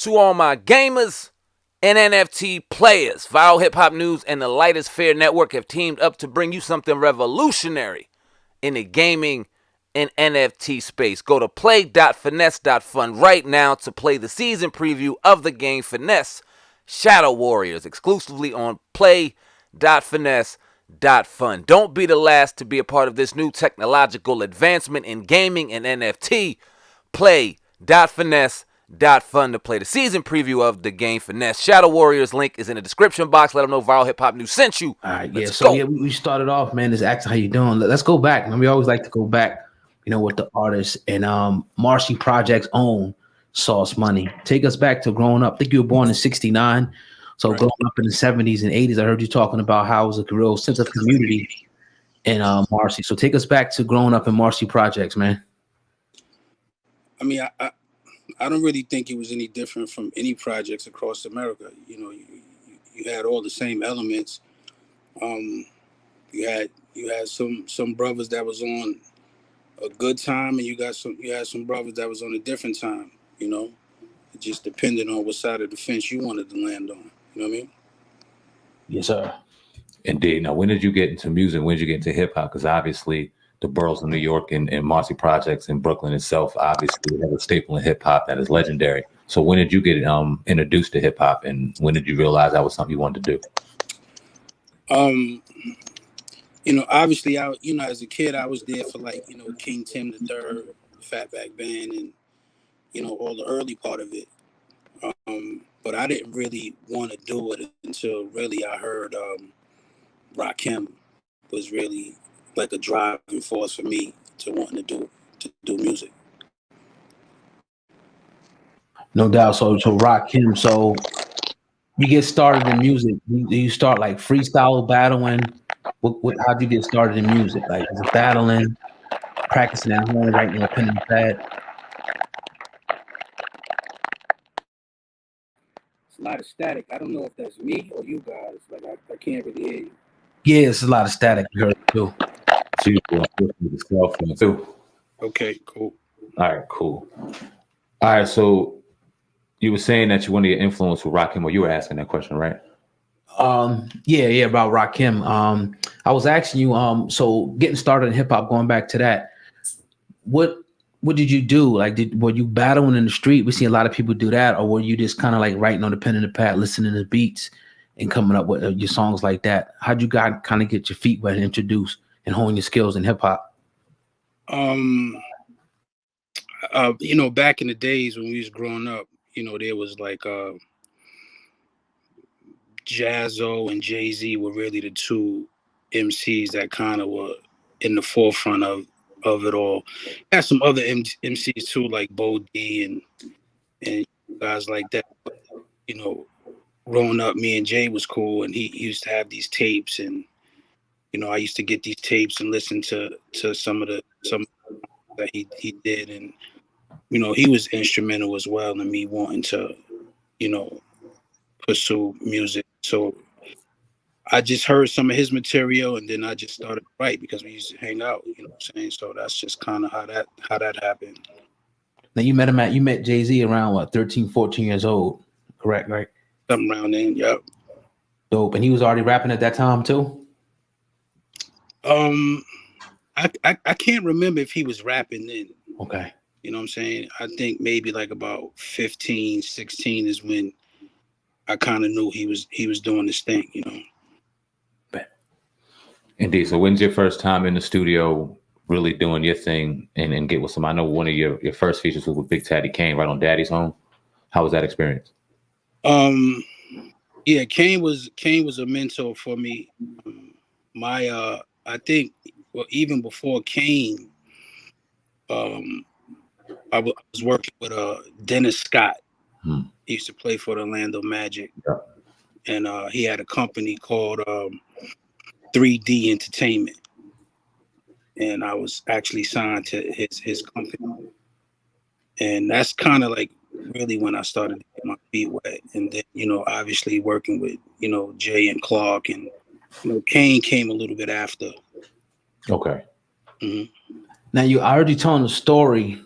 To all my gamers and NFT players, Viral Hip Hop News and the Lightest Fair Network have teamed up to bring you something revolutionary in the gaming and NFT space. Go to play.finesse.fun right now to play the season preview of the game Finesse Shadow Warriors exclusively on play.finesse.fun. Don't be the last to be a part of this new technological advancement in gaming and NFT. Play.finesse.fun to play the season preview of the game Finesse Shadow Warriors. Link is in the description box. Let them know Viral Hip Hop News sent you. All right, we started off, man. This asking how you doing. Let's go back, man. We always like to go back, with the artists and Marcy Projects' own Sauce Money. Take us back to growing up. I think you were born in '69, so right. Growing up in the '70s and '80s. I heard you talking about how it was a real sense of community in Marcy. So take us back to growing up in Marcy Projects, man. I mean, I don't really think it was any different from any projects across America. You had all the same elements. You had some brothers that was on a good time, and you had some brothers that was on a different time. It just depended on what side of the fence you wanted to land on. You know what I mean? Yes, sir. Indeed. Now, when did you get into music? When did you get into hip hop? Because obviously, the boroughs of New York and Marcy Projects in Brooklyn itself obviously have a staple in hip hop that is legendary. So when did you get introduced to hip hop, and when did you realize that was something you wanted to do? Obviously, as a kid, I was there for King Tim III, Fatback Band, and all the early part of it. But I didn't really want to do it until really I heard Rakim was really like a driving force for me to wanting to do music. No doubt. So Rakim. So you get started in music. Do you start like freestyle battling? How'd you get started in music? Like, is it battling, practicing at home, writing a pen and pad? It's a lot of static. I don't know if that's me or you guys. Like, I can't really hear you. Yeah, it's a lot of static. You heard it too. Too. Okay, cool. All right, cool. All right, so you were saying that you wanted your influence with Rakim, or you were asking that question, right? Yeah, about Rakim. I was asking you, so getting started in hip hop, going back to that, what did you do? Like, were you battling in the street? We see a lot of people do that, or were you just kind of like writing on the pen and the pad, listening to beats and coming up with your songs like that? How'd you kind of get your feet wet and introduce and hone your skills in hip hop? Back in the days when we was growing up, there was like Jazzo and Jayz were really the two MCs that kind of were in the forefront of it all. Had some other MCs too, like Bo D and guys like that. But, growing up, me and Jay was cool, and he used to have these tapes, and I used to get these tapes and listen to some that he did, and he was instrumental as well in me wanting to pursue music. So I just heard some of his material, and then I just started to write because we used to hang out. You know what I'm saying? So that's just kind of how that happened. Now you met Jay-Z around what, 13, 14 years old, correct? Right? Something around then, yep. Dope. And he was already rapping at that time too? I can't remember if he was rapping then. Okay. You know what I'm saying? I think maybe like about 15, 16 is when I kind of knew he was doing this thing, Indeed. So when's your first time in the studio really doing your thing and get with some? I know one of your first features was with Big Taddy Kane right on Daddy's Home. How was that experience? Yeah, Kane was a mentor for me. I think, well, even before Kane, I was working with Dennis Scott. He used to play for the Orlando Magic. Yeah. And he had a company called 3D Entertainment. And I was actually signed to his company. And that's kind of like really when I started to get my feet wet. And then, obviously working with, Jay and Clark, and, Kane came a little bit after. Okay. Mm-hmm. Now, I heard you telling the story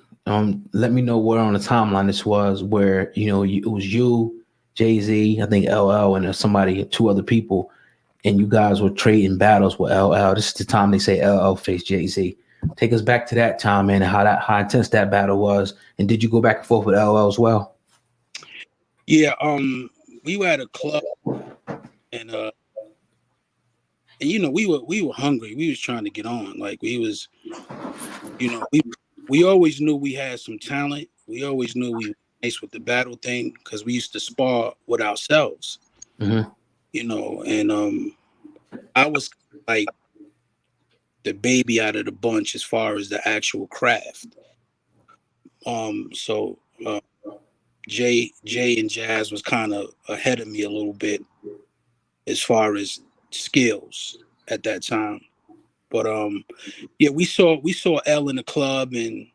Let me know where on the timeline this was, where it was you, Jay-Z, I think LL, and somebody, two other people, and you guys were trading battles with LL. This is the time they say LL faced Jay-Z. Take us back to that time, man, and how intense that battle was. And did you go back and forth with LL as well? Yeah, we were at a club, and we were hungry. We was trying to get on. Like we was, we always knew we had some talent. We always knew we were nice with the battle thing because we used to spar with ourselves. Mm-hmm. And I was like the baby out of the bunch as far as the actual craft. So Jay and Jazz was kind of ahead of me a little bit as far as skills at that time. But yeah, we saw L in the club, and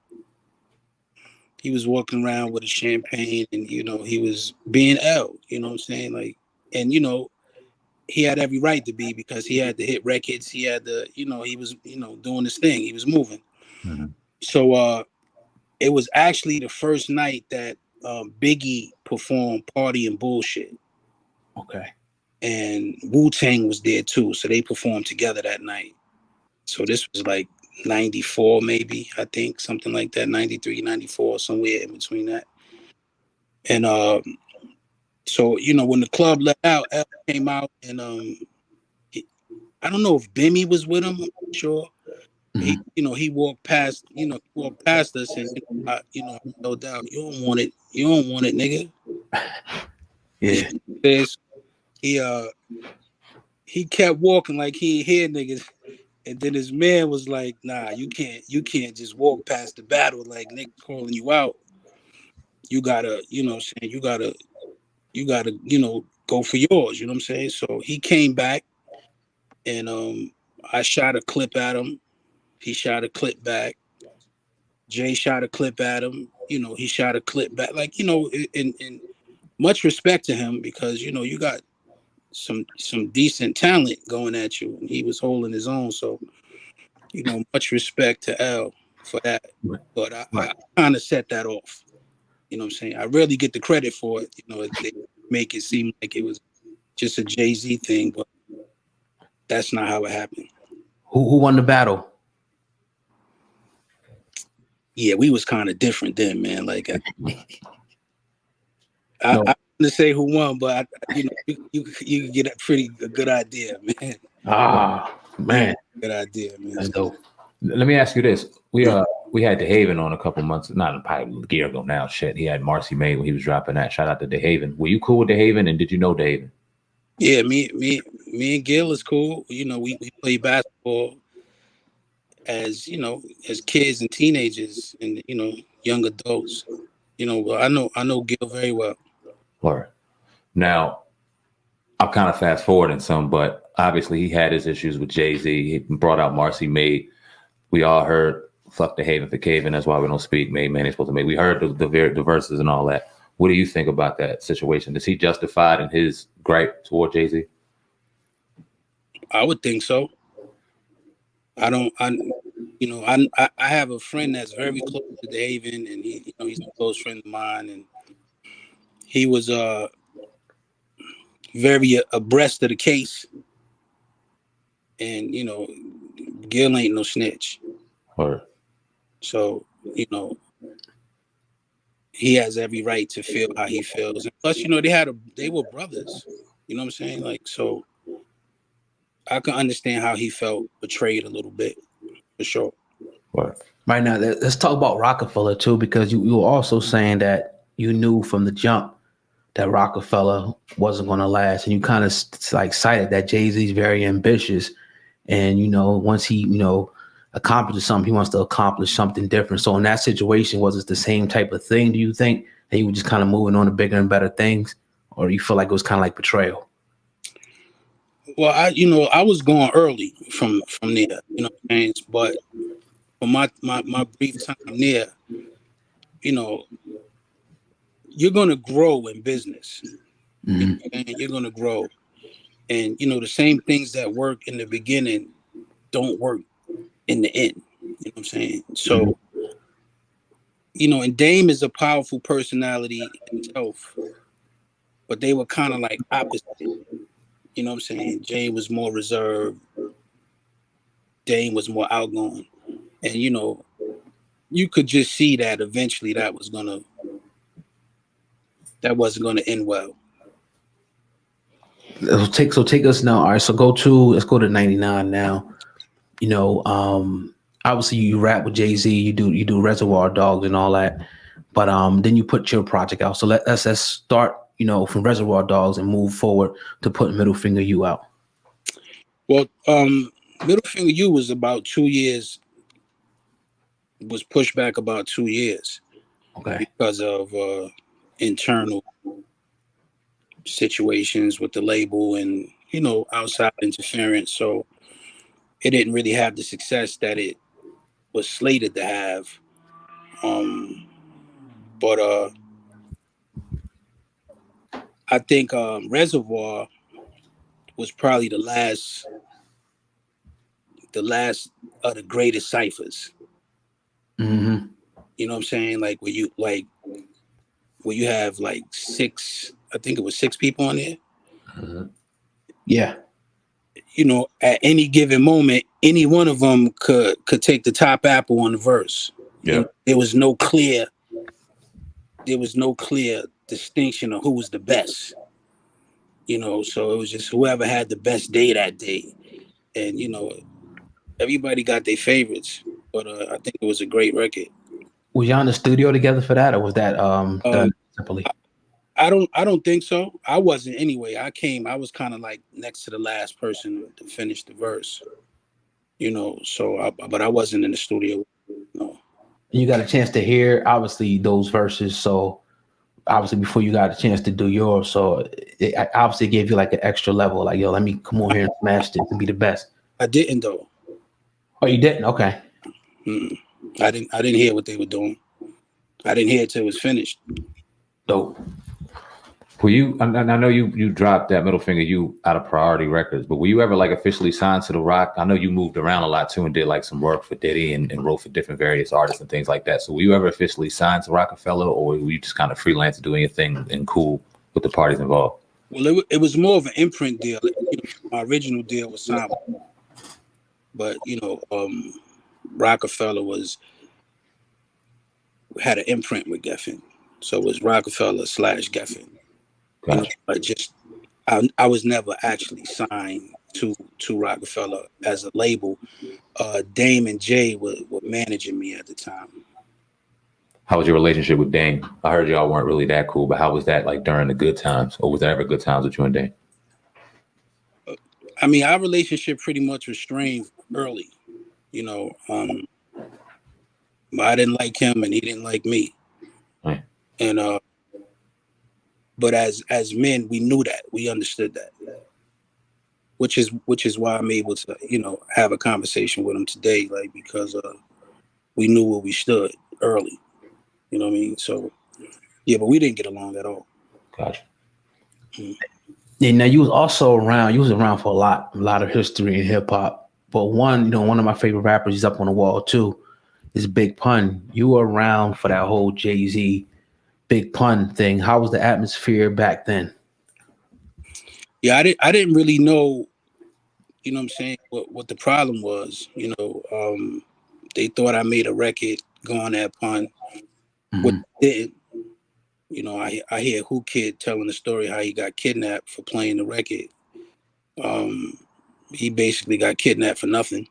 he was walking around with a champagne, and he was being L. You know what I'm saying? Like, and he had every right to be, because he had to hit records. He had to, he was, doing his thing. He was moving. Mm-hmm. So it was actually the first night that Biggie performed Party and Bullshit. Okay. And Wu-Tang was there too. So they performed together that night. So this was like 94, maybe, I think, something like that, 93, 94, somewhere in between that. And so, when the club let out, L came out, and I don't know if Bimmy was with him, I'm not sure. Mm-hmm. He walked past, us, and no doubt, you don't want it, nigga. Yeah. He kept walking like he ain't hear niggas. And then his man was like, nah, you can't just walk past the battle like niggas calling you out. You gotta, saying, you gotta, go for yours, you know what I'm saying? So he came back, and I shot a clip at him. He shot a clip back. Jay shot a clip at him. He shot a clip back. Like, in much respect to him, because, you got some decent talent going at you, and he was holding his own. So, much respect to L for that. But I kind of set that off. You know what I'm saying? I really get the credit for it. They make it seem like it was just a Jay-Z thing, but that's not how it happened. Who won the battle? Yeah, we was kind of different then, man. Like, I want to say who won, but you get a good idea, man. Man, good idea, man. That's dope. Let me ask you this: we had DeHaven on a couple months, not probably a year ago now. Shit, he had Marcy May when he was dropping that. Shout out to DeHaven. Were you cool with DeHaven, and did you know DeHaven? Yeah, me and Gil is cool. We play basketball as as kids and teenagers, and young adults. But I know Gil very well. Right. Now, I'm kind of fast forwarding some, but obviously he had his issues with Jay-Z. He brought out Marcy May. We all heard "fuck the Haven for Caving." That's why we don't speak. Man ain't supposed to make. We heard the verses and all that. What do you think about that situation? Is he justified in his gripe toward Jay-Z? I would think so. I have a friend that's very close to Haven, and he's a close friend of mine, and he was very abreast of the case, and Gil ain't no snitch. Or So he has every right to feel how he feels, and plus they were brothers. You know what I'm saying? Like, so I can understand how he felt betrayed a little bit, for sure. Right now, let's talk about Roc-A-Fella too, because you were also saying that you knew from the jump that Roc-A-Fella wasn't going to last, and you kind of cited that Jay-Z's very ambitious, and once he accomplishes something, he wants to accomplish something different. So in that situation, was it the same type of thing? Do you think that he was just kind of moving on to bigger and better things, or you feel like it was kind of like betrayal? Well, I was going early from there, but for my brief time there, you're gonna grow in business. Mm-hmm. You're gonna grow, and the same things that work in the beginning don't work in the end. You know what I'm saying? So you know, and Dame is a powerful personality himself, but they were kind of like opposite. You know what I'm saying? Jay was more reserved. Dame was more outgoing. And, you know, you could just see that eventually that wasn't gonna end well. So take us now. All right, so let's go to 99 now. You know, obviously you rap with Jay-Z, you do Reservoir Dogs and all that, but then you put your project out. So let's start, you know, from Reservoir Dogs and move forward to put Middle Finger You out. Well, Middle Finger You was about 2 years, was pushed back about 2 years. Okay. Because of internal situations with the label and, you know, outside interference. So it didn't really have the success that it was slated to have. But I think Reservoir was probably the last of the greatest ciphers. Mm-hmm. You know what I'm saying? Like where you have like six, I think it was 6 people on there. Mm-hmm. Yeah. You know, at any given moment, any one of them could take the top apple on the verse. Yeah. You know, there was no clear distinction of who was the best. You know, so it was just whoever had the best day that day. And, you know, everybody got their favorites. But I think it was a great record. Was y'all in the studio together for that, or was that done separately? I don't think so. I wasn't anyway. I was kind of like next to the last person to finish the verse. You know, but I wasn't in the studio. No. You got a chance to hear obviously those verses, so obviously before you got a chance to do yours, so it obviously gave you like an extra level, like, yo, let me come on here and smash this and be the best. I didn't though. Oh, you didn't? Okay. Mm-mm. I didn't hear what they were doing. I didn't hear it till it was finished. Dope. Were you? I know you dropped that Middle Finger You out of Priority Records, but were you ever like officially signed to the Roc? I know you moved around a lot too and did like some work for Diddy and wrote for different various artists and things like that. So were you ever officially signed to Roc-A-Fella, or were you just kind of freelance doing your thing and cool with the parties involved? Well, it was more of an imprint deal. You know, my original deal was signed, but you know, Roc-A-Fella had an imprint with Geffen, so it was Roc-A-Fella / Geffen. Gotcha. You know, I was never actually signed to Roc-A-Fella as a label. Dame and Jay were managing me at the time. How was your relationship with Dame? I heard y'all weren't really that cool, but how was that like during the good times, or was there ever good times with you and Dame? I mean, our relationship pretty much was strained early, you know. But I didn't like him and he didn't like me. Right. And but as men, we knew that, we understood that, which is why I'm able to, you know, have a conversation with him today, like, because we knew where we stood early. You know what I mean? So yeah, but we didn't get along at all. Gotcha. Yeah, now you was also around. You was around for a lot of history in hip hop. But one of my favorite rappers, he's up on the wall too, is Big Pun. You were around for that whole Jay-Z Big Pun thing. How was the atmosphere back then? Yeah, I didn't really know, you know what I'm saying, what the problem was. You know, they thought I made a record going that Pun, which didn't. You know, I hear Who Kid telling the story how he got kidnapped for playing the record. He basically got kidnapped for nothing,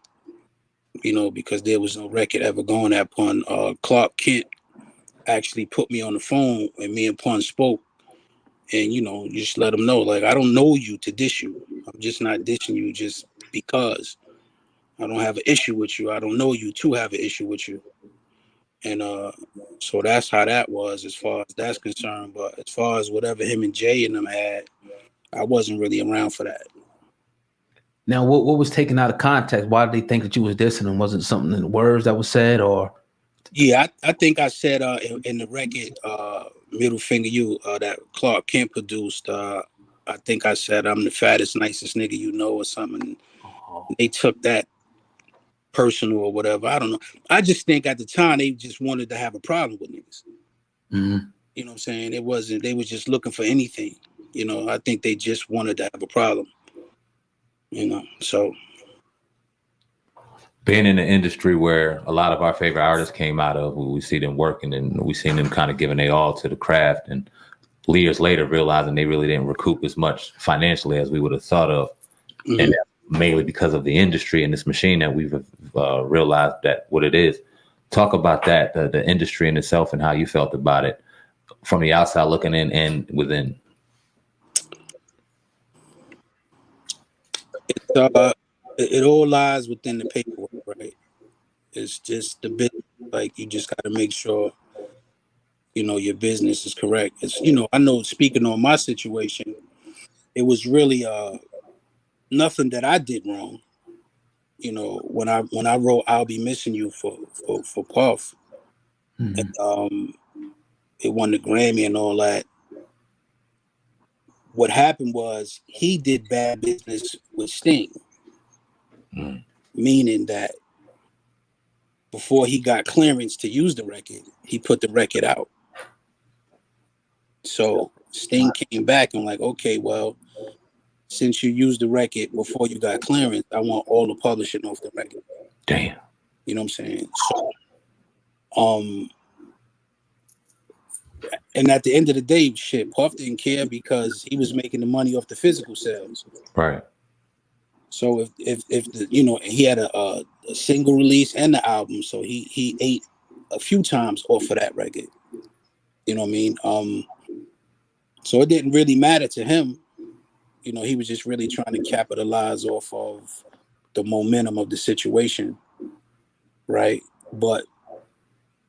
you know, because there was no record ever going that Pun. Clark Kent actually put me on the phone and me and Pun spoke, and, you know, just let him know, like, I don't know you to diss you. I'm just not dissing you just because. I don't have an issue with you. I don't know you to have an issue with you. And so that's how that was as far as that's concerned. But as far as whatever him and Jay and them had, I wasn't really around for that. Now, what was taken out of context? Why did they think that you was dissing them? Was it something in the words that was said, or? Yeah, I think I said in the record Middle Finger You that Clark Kent produced, I think I said I'm the fattest, nicest nigga you know or something. They took that personal or whatever. I don't know. I just think at the time they just wanted to have a problem with niggas. Mm-hmm. You know what I'm saying? It wasn't, they was just looking for anything. You know, I think they just wanted to have a problem. You know, so. Being in the industry where a lot of our favorite artists came out of, we see them working and we seen them kind of giving their all to the craft, and years later realizing they really didn't recoup as much financially as we would have thought of. Mm-hmm. And mainly because of the industry and this machine that we've realized that what it is. Talk about that, the industry in itself and how you felt about it from the outside looking in and within. It all lies within the paperwork, right? It's just the bit, like, you just got to make sure, you know, your business is correct. It's, you know, I know, speaking on my situation, it was really nothing that I did wrong. You know, when I wrote "I'll Be Missing You" for Puff, mm-hmm. and, it won the Grammy and all that. What happened was he did bad business with Sting, meaning that before he got clearance to use the record, he put the record out. So Sting came back and like, okay, well, since you used the record before you got clearance, I want all the publishing off the record. Damn. You know what I'm saying? So, and at the end of the day, shit, Puff didn't care because he was making the money off the physical sales. Right. So if the, you know, he had a single release and the album, so he ate a few times off of that record. You know what I mean? So it didn't really matter to him. You know, he was just really trying to capitalize off of the momentum of the situation, right? But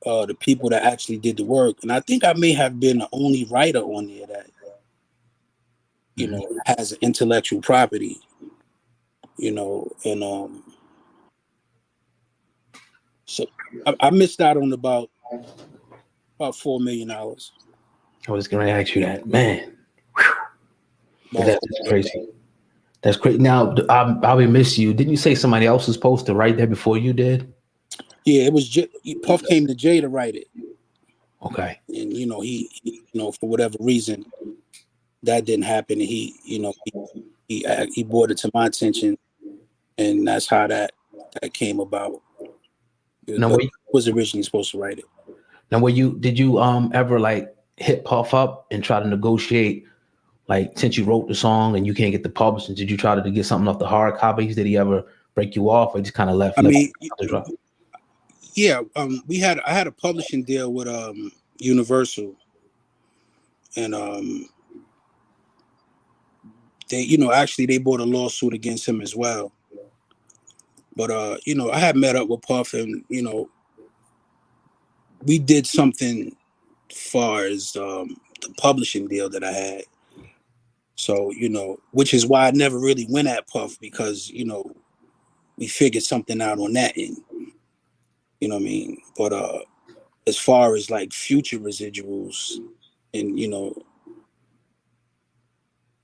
the people that actually did the work, and I think I may have been the only writer on there that, you know, has intellectual property, you know, and so I missed out on about $4 million. I was going to ask you that, man. That's crazy. That's crazy. Now, I'll be miss you. Didn't you say somebody else was supposed to write that before you did? Yeah, it was Puff came to Jay to write it. Okay. And you know, he you know, for whatever reason, that didn't happen. And he, you know, he brought it to my attention, and that's how that came about. Now, was originally supposed to write it. Now, did you ever like hit Puff up and try to negotiate? Like, since you wrote the song and you can't get the publishing, did you try to get something off the hard copies? Did he ever break you off, or just kind of left? I mean, yeah, I had a publishing deal with Universal, and they, you know, actually they brought a lawsuit against him as well. But you know, I had met up with Puff, and you know, we did something as far as the publishing deal that I had. So, you know, which is why I never really went at Puff, because, you know, we figured something out on that end. You know what I mean? But as far as like future residuals, and, you know,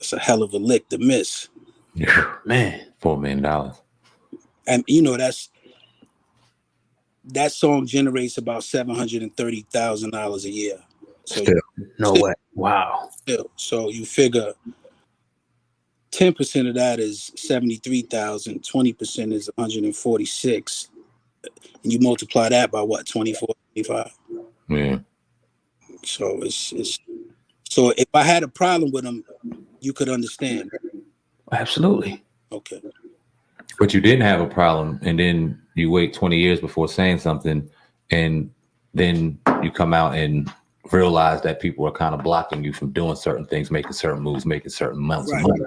it's a hell of a lick to miss. Yeah, man, $4 million. And, you know, that song generates about $730,000 a year. So no way. Wow. Still, so you figure 10% of that is 73,000, 20% is 146, and you multiply that by what, 24, 25? Yeah. So so if I had a problem with him, you could understand. Absolutely. Okay. But you didn't have a problem, and then you wait 20 years before saying something, and then you come out and realize that people are kind of blocking you from doing certain things, making certain moves, making certain amounts of money.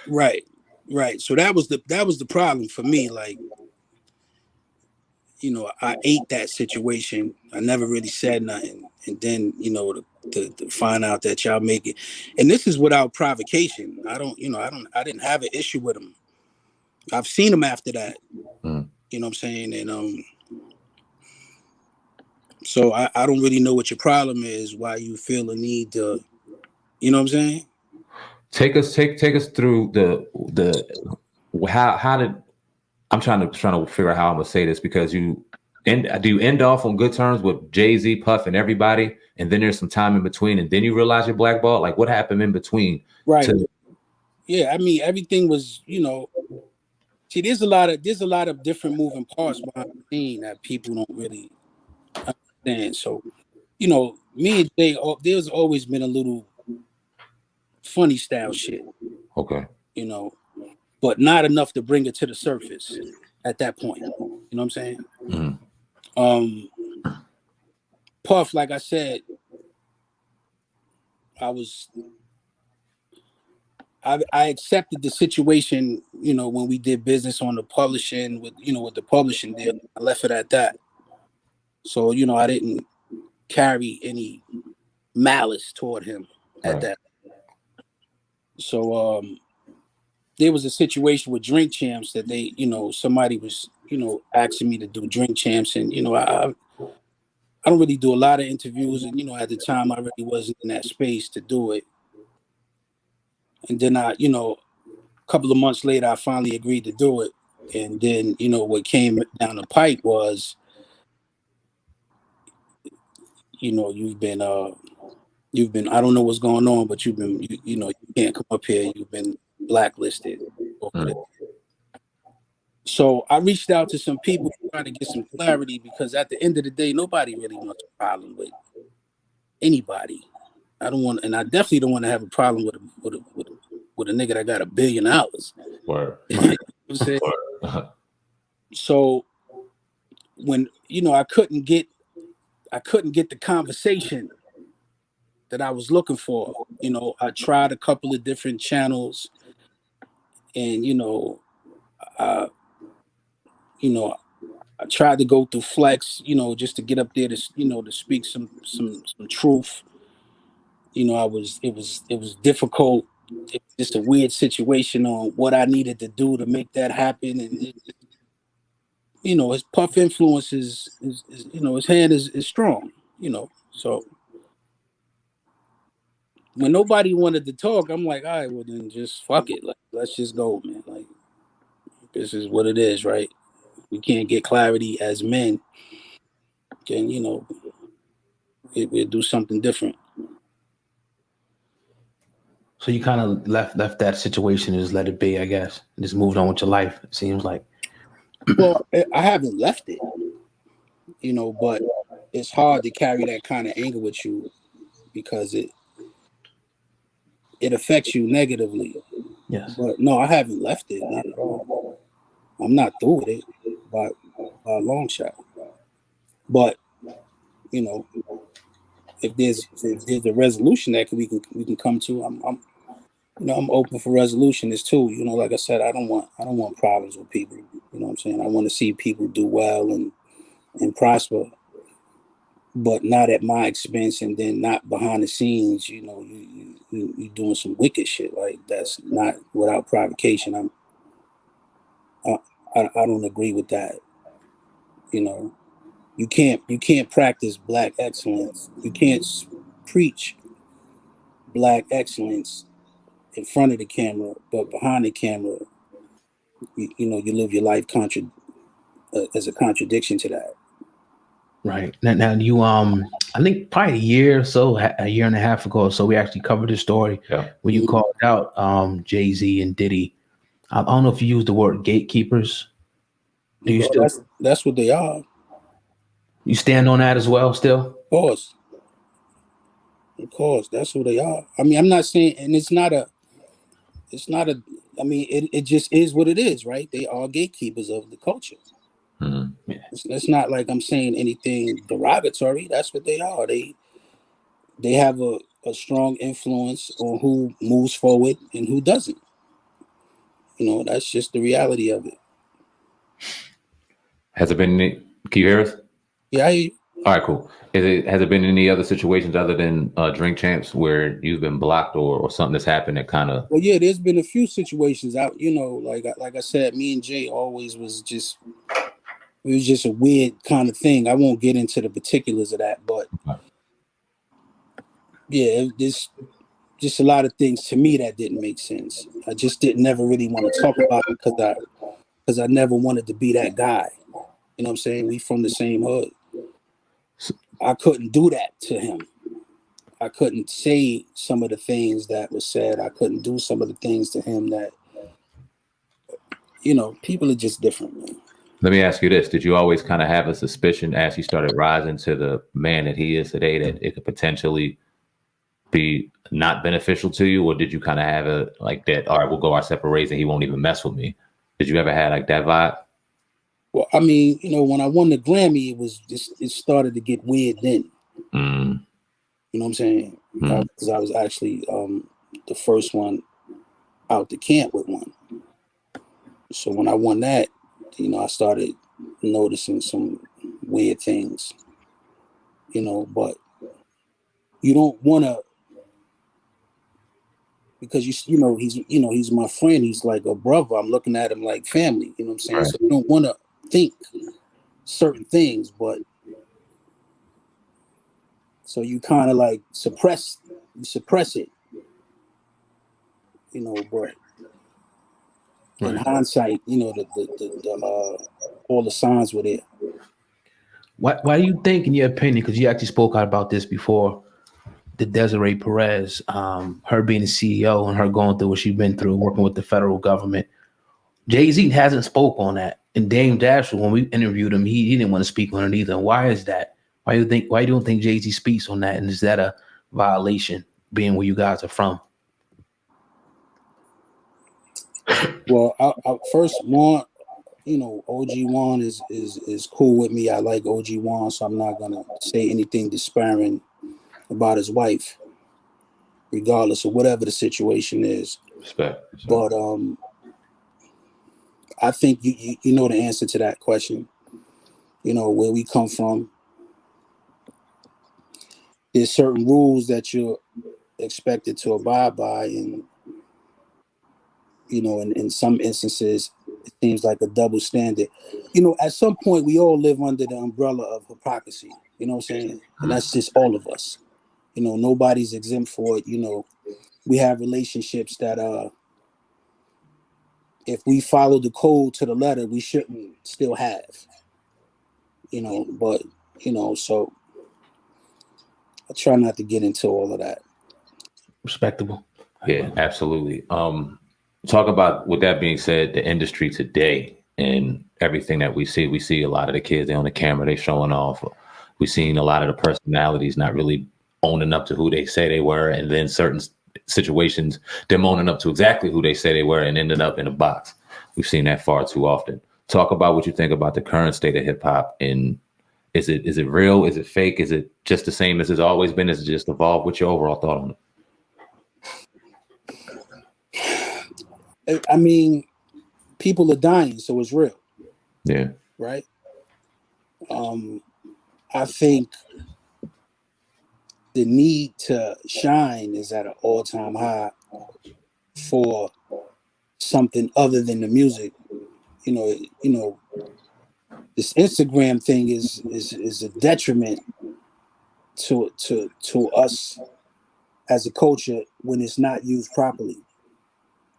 Right. So that was the problem for me. Like, you know, I ate that situation. I never really said nothing, and then, you know, to find out that y'all make it, and this is without provocation. I didn't have an issue with him. I've seen him after that. You know what I'm saying? And so I don't really know what your problem is, why you feel the need to, you know what I'm saying? Take us through the how did I'm trying to figure out how I'm gonna say this, because do you end off on good terms with Jay-Z, Puff, and everybody, and then there's some time in between, and then you realize you're blackballed? Like, what happened in between? Right. Yeah, I mean, everything was, see, there's a lot of different moving parts behind the scene that people don't really understand. So, me and Jay, there's always been a little funny style shit. Okay. But not enough to bring it to the surface at that point. You know what I'm saying? Mm-hmm. Puff, like I said, I accepted the situation, when we did business on the publishing with the publishing deal. I left it at that. So, I didn't carry any malice toward him at that. So there was a situation with Drink Champs that they, somebody was, asking me to do Drink Champs, and I don't really do a lot of interviews, and at the time I really wasn't in that space to do it. And then a couple of months later, I finally agreed to do it. And then, what came down the pipe was, you've been, I don't know what's going on, but you've been, you can't come up here. You've been blacklisted. So I reached out to some people trying to get some clarity, because at the end of the day, nobody really wants a problem with anybody. I definitely don't want to have a problem with a nigga that got $1 billion. Word. You know what I'm saying? So when I couldn't get the conversation that I was looking for, I tried a couple of different channels, and I tried to go through Flex, just to get up there to to speak some truth. It was difficult. It was just a weird situation on what I needed to do to make that happen. And his Puff influence is his hand is strong, so when nobody wanted to talk, I'm like, all right, well then just fuck it. Like, let's just go, man. Like, this is what it is, right? We can't get clarity as men. Then, we'll do something different. So you kind of left that situation and just let it be, I guess, and just moved on with your life, it seems like. Well, I haven't left it, but it's hard to carry that kind of anger with you, because it affects you negatively. Yes. But no, I haven't left it, not at all. I'm not through with it by a long shot. But if there's a resolution that we can come to, I'm open for resolution. Too. Like I said, I don't want problems with people. You know what I'm saying? I want to see people do well and prosper, but not at my expense, and then not behind the scenes. You doing some wicked shit. Like, that's not without provocation. I don't agree with that. You can't practice black excellence. You can't preach black excellence in front of the camera, but behind the camera, you live your life as a contradiction to that. Right. Now you I think probably a year and a half ago or so, we actually covered this story when you called out Jay-Z and Diddy. I don't know if you used the word gatekeepers. Do you still? That's what they are. You stand on that as well still? Of course, that's who they are. I mean, I'm not saying, and it's not a, I mean, it just is what it is, right? They are gatekeepers of the culture. Mm-hmm. Yeah. It's not like I'm saying anything derogatory. That's what they are. They have a strong influence on who moves forward and who doesn't. That's just the reality of it. Has it been? Can you hear us? Yeah, I hear you. All right, cool. Has it been any other situations other than Drink Champs where you've been blocked or something that's happened that kind of? Well, yeah, there's been a few situations out. Like I said, me and Jay always was just. It was just a weird kind of thing. I won't get into the particulars of that, but yeah, there's just a lot of things to me that didn't make sense. I just didn't never really want to talk about it, because because I never wanted to be that guy. You know what I'm saying? We from the same hood. I couldn't do that to him. I couldn't say some of the things that was said. I couldn't do some of the things to him that, you know, people are just different, man. Let me ask you this. Did you always kind of have a suspicion as he started rising to the man that he is today that it could potentially be not beneficial to you? Or did you kind of have a like that, all right, we'll go our separate ways and he won't even mess with me? Did you ever have like that vibe? Well, I mean, you know, when I won the Grammy, it started to get weird then. You know what I'm saying? Because I was actually the first one out the camp with one. So when I won that, you know, I started noticing some weird things, you know, but you don't want to, because he's my friend. He's like a brother. I'm looking at him like family, you know what I'm saying? Right. So you don't want to think certain things, but so you kind of like suppress it, you know, but in hindsight, you know, the all the signs were there. Why do you think, in your opinion, because you actually spoke out about this before, the Desiree Perez, her being the CEO and her going through what she's been through, working with the federal government, Jay-Z hasn't spoke on that. And Dame Dash, when we interviewed him, he didn't want to speak on it either. Why is that? Why you don't think Jay-Z speaks on that? And is that a violation, being where you guys are from? Well, I first want, you know, OG Juan is cool with me. I like OG Juan, so I'm not gonna say anything disparaging about his wife, regardless of whatever the situation is. Respect. But I think you know the answer to that question. You know, where we come from, there's certain rules that you're expected to abide by, and you know, in some instances, it seems like a double standard. You know, at some point, we all live under the umbrella of hypocrisy. You know what I'm saying? And that's just all of us. You know, nobody's exempt for it. You know, we have relationships that if we follow the code to the letter, we shouldn't still have. You know, but, you know, so I try not to get into all of that. Respectable. Yeah, absolutely. Talk about, with that being said, the industry today and everything that we see a lot of the kids, they on the camera, they showing off. We've seen a lot of the personalities not really owning up to who they say they were, and then certain situations, them owning up to exactly who they say they were and ended up in a box. We've seen that far too often. Talk about what you think about the current state of hip hop, and is it real? Is it fake? Is it just the same as it's always been? Is it just evolved? What's your overall thought on it? I mean, people are dying, so it's real. Yeah. Right? I think the need to shine is at an all-time high for something other than the music. You know, this Instagram thing is a detriment to us as a culture when it's not used properly,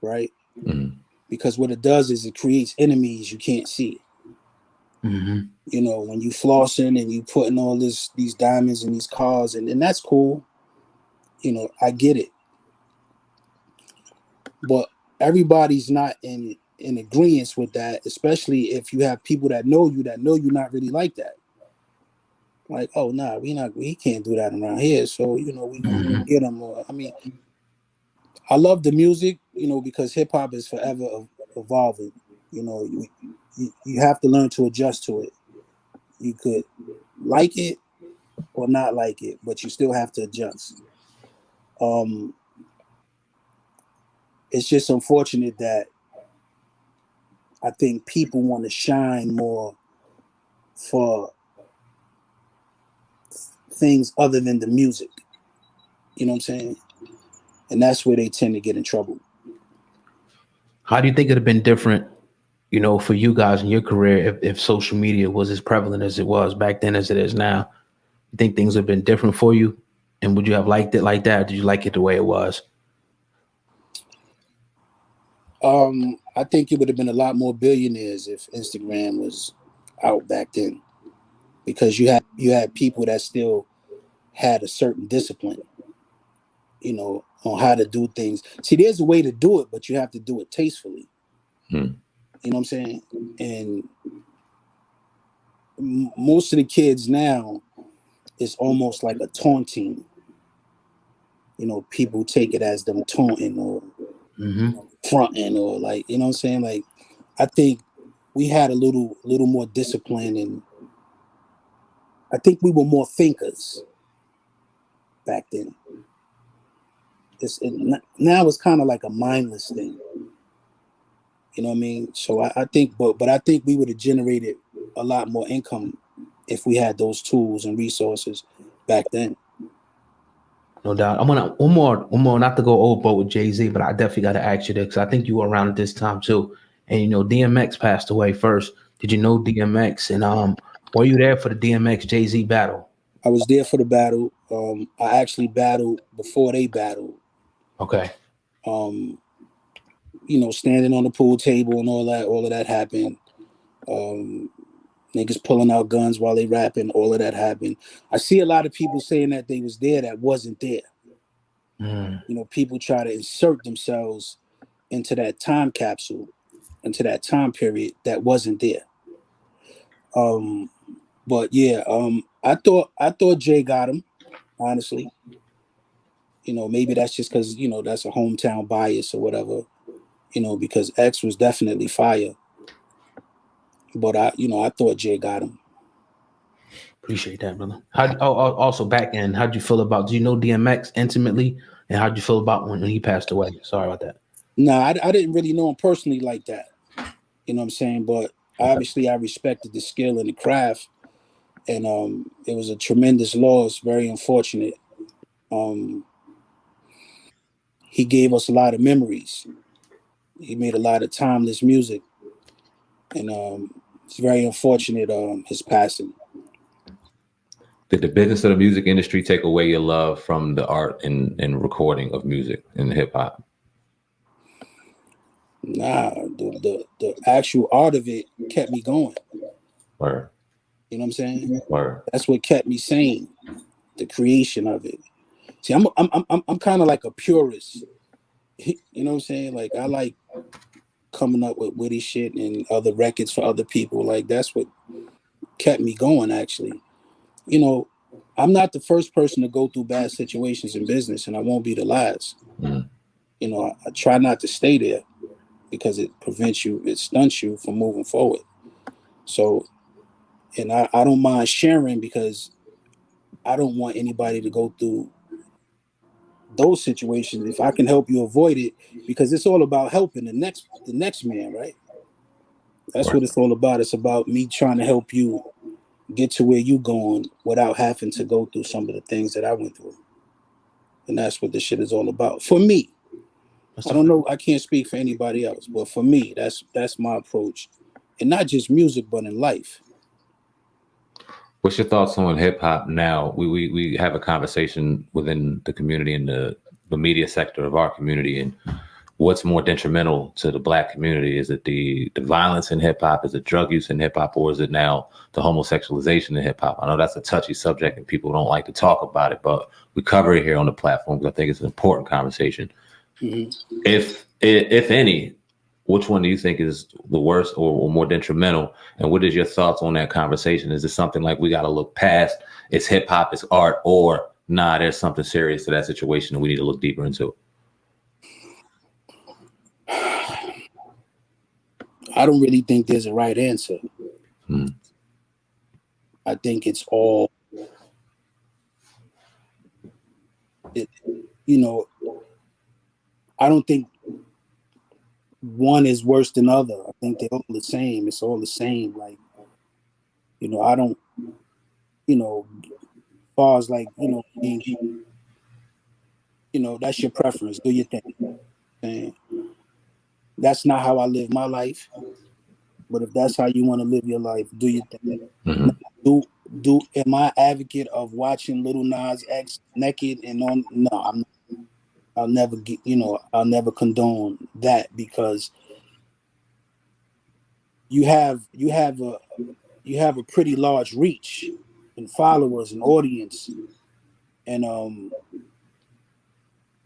right? Mm-hmm. Because what it does is it creates enemies you can't see. Mm-hmm. You know, when you flossing and you putting all these diamonds in these cars, and that's cool. You know, I get it. But everybody's not in agreement with that, especially if you have people that know you're not really like that. Like, oh, nah, we can't do that around here. So, you know, we gonna get them. I mean, I love the music, you know, because hip hop is forever evolving. You know, you have to learn to adjust to it. You could like it or not like it, but you still have to adjust. It's just unfortunate that I think people want to shine more for things other than the music. You know what I'm saying? And that's where they tend to get in trouble. How do you think it'd have been different, you know, for you guys in your career if social media was as prevalent as it was back then as it is now? You think things would have been different for you? And would you have liked it like that? Or did you like it the way it was? I think it would have been a lot more billionaires if Instagram was out back then, because you had people that still had a certain discipline, on how to do things. See, there's a way to do it, but you have to do it tastefully. You know what I'm saying? And most of the kids now, it's almost like a taunting. People take it as them taunting or fronting, or like, you know what I'm saying? Like, I think we had a little more discipline, and I think we were more thinkers back then. Now it's kind of like a mindless thing. You know what I mean? So I think, but I think we would have generated a lot more income if we had those tools and resources back then. No doubt. I'm gonna one more, not to go old boat with Jay-Z, but I definitely got to ask you this, because I think you were around at this time too. And DMX passed away first. Did you know DMX? And were you there for the DMX Jay-Z battle? I was there for the battle. I actually battled before they battled. Okay. Standing on the pool table and all of that happened. Niggas pulling out guns while they rapping, all of that happened. I see a lot of people saying that they was there that wasn't there. People try to insert themselves into that time capsule, into that time period that wasn't there. But yeah, I thought Jay got him, honestly. Maybe that's just because, that's a hometown bias or whatever, because X was definitely fire. But I thought Jay got him. Appreciate that, brother. Also back end, how'd you feel about? Do you know DMX intimately, and how'd you feel about when he passed away? Sorry about that. Nah, I didn't really know him personally like that. You know what I'm saying? But obviously, I respected the skill and the craft, and it was a tremendous loss. Very unfortunate. He gave us a lot of memories. He made a lot of timeless music, and it's very unfortunate his passing. Did the business of the music industry take away your love from the art and recording of music and hip hop? Nah, the actual art of it kept me going. Word. You know what I'm saying? Word. That's what kept me sane. The creation of it. See, I'm kind of like a purist. You know what I'm saying? Like, I like coming up with witty shit and other records for other people. Like, that's what kept me going, actually. I'm not the first person to go through bad situations in business, and I won't be the last. I try not to stay there because it stunts you from moving forward. So, and I don't mind sharing, because I don't want anybody to go through those situations if I can help you avoid it, because it's all about helping the next man, right? That's what it's all about. It's about me trying to help you get to where you going without having to go through some of the things that I went through. And that's what this shit is all about. For me. I don't know, I can't speak for anybody else, but for me, that's my approach. And not just music, but in life. What's your thoughts on hip hop now? We have a conversation within the community and the media sector of our community, and what's more detrimental to the Black community? Is it the violence in hip hop? Is it drug use in hip hop, or is it now the homosexualization in hip hop? I know that's a touchy subject and people don't like to talk about it, but we cover it here on the platform because I think it's an important conversation. If any, which one do you think is the worst or more detrimental? And what is your thoughts on that conversation? Is this something like we got to look past? It's hip hop, it's art, or nah, there's something serious to that situation and we need to look deeper into it? I don't really think there's a right answer. I think it's all, I don't think one is worse than other. I think they're all the same. It's all the same. Like, I don't, as far as like, being, that's your preference. Do your thing. And that's not how I live my life. But if that's how you want to live your life, do your thing. Am I advocate of watching Lil Nas X naked and on? No, I'm not. I'll never get, I'll never condone that, because you have a pretty large reach and followers and audience, and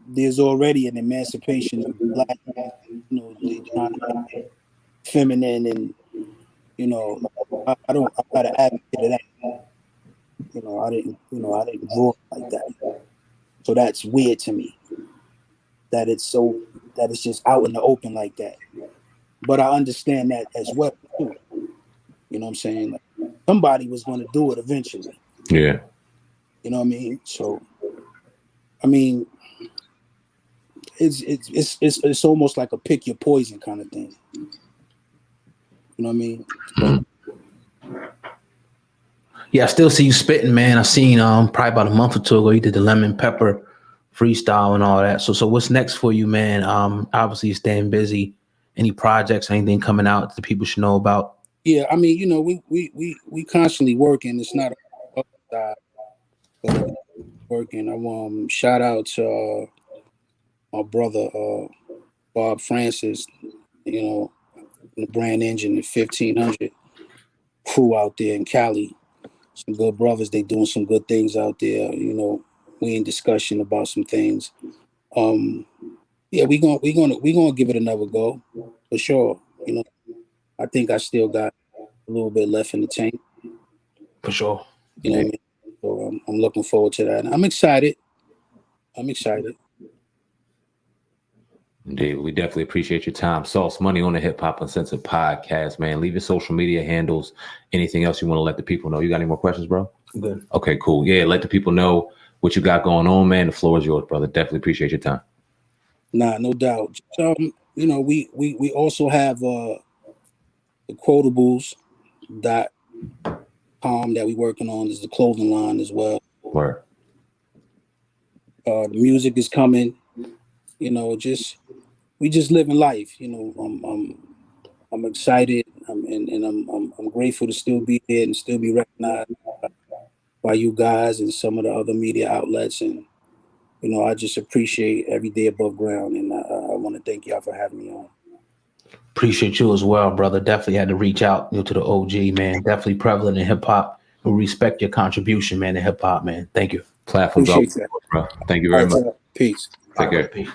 there's already an emancipation of black, they trying to be feminine, and I'm not an advocate of that. I didn't grow up like that, so that's weird to me. That it's just out in the open like that. But I understand that as well too. You know what I'm saying? Like, somebody was going to do it eventually. Yeah. You know what I mean? So, I mean, it's almost like a pick your poison kind of thing. You know what I mean? So, yeah, I still see you spitting, man. I seen probably about a month or two ago you did the lemon pepper freestyle and all that. So what's next for you, man? Obviously you're staying busy. Any projects, anything coming out that people should know about? Yeah, I mean, we constantly working. It's not a but working. I shout out to my brother Bob Francis, the Brand Engine, the 1500 crew out there in Cali. Some good brothers. They doing some good things out there. We in discussion about some things. Yeah, we gonna give it another go for sure. I think I still got a little bit left in the tank. For sure. You know what I mean? So I'm looking forward to that. I'm excited. Indeed, we definitely appreciate your time. Sauce Money on the Hip Hop Uncensored podcast, man. Leave your social media handles. Anything else you want to let the people know? You got any more questions, bro? I'm good. Okay, cool. Yeah, let the people know what you got going on, man. The floor is yours, brother. Definitely appreciate your time. Nah, no doubt. We also have the quotables.com that we working on. Is the clothing line as well. Word. The music is coming. We just living life. I'm excited. I'm grateful to still be here and still be recognized by you guys and some of the other media outlets. And I just appreciate every day above ground. And I want to thank y'all for having me on. Appreciate you as well, brother. Definitely had to reach out to the OG, man. Definitely prevalent in hip hop. We respect your contribution, man, to hip hop, man. Thank you. Platforms Appreciate up, bro. Thank you very much. Peace. Take care. Peace.